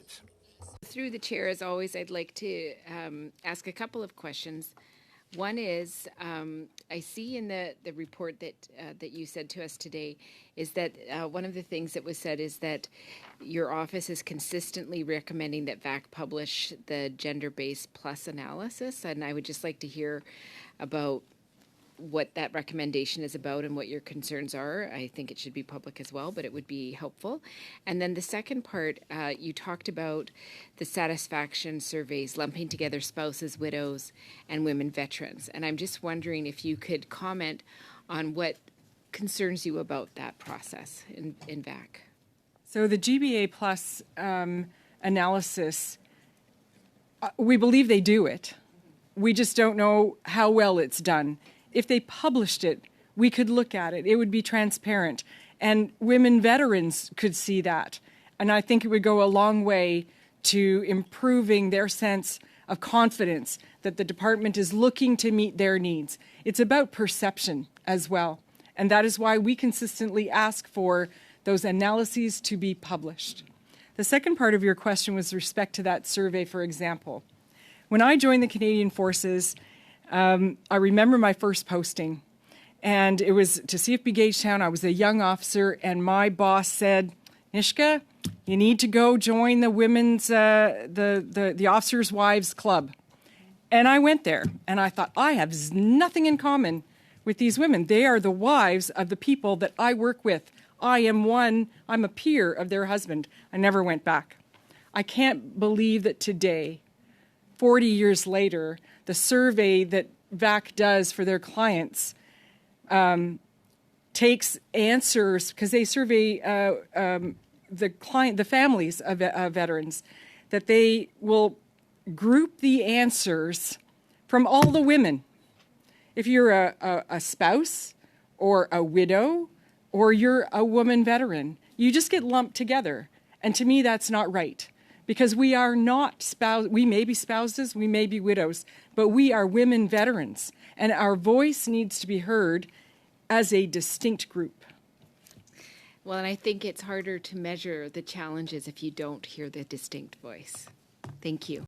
questions. Through the chair, as always, I'd like to ask a couple of questions. One is, I see in the report that you said to us today is that one of the things that was said is that your office is consistently recommending that VAC publish the gender-based plus analysis, and I would just like to hear about what that recommendation is about and what your concerns are. I think it should be public as well, but it would be helpful. And then the second part, you talked about the satisfaction surveys, lumping together spouses, widows, and women veterans. And I'm just wondering if you could comment on what concerns you about that process in VAC. So the GBA plus analysis, we believe they do it. We just don't know how well it's done. If they published it, we could look at it. It would be transparent. And women veterans could see that. And I think it would go a long way to improving their sense of confidence that the department is looking to meet their needs. It's about perception as well. And that is why we consistently ask for those analyses to be published. The second part of your question was with respect to that survey, for example. When I joined the Canadian Forces, I remember my first posting, and it was to CFB Gagetown. I was a young officer, and my boss said, "Nishka, you need to go join the women's, the Officers' Wives Club." And I went there, and I thought, I have nothing in common with these women. They are the wives of the people that I work with. I'm a peer of their husband. I never went back. I can't believe that today, 40 years later, the survey that VAC does for their clients takes answers, because they survey the families of veterans, that they will group the answers from all the women. If you're a spouse or a widow or you're a woman veteran, you just get lumped together. And to me, that's not right. Because we are not we may be spouses, we may be widows, but we are women veterans, and our voice needs to be heard as a distinct group. Well, and I think it's harder to measure the challenges if you don't hear the distinct voice. Thank you.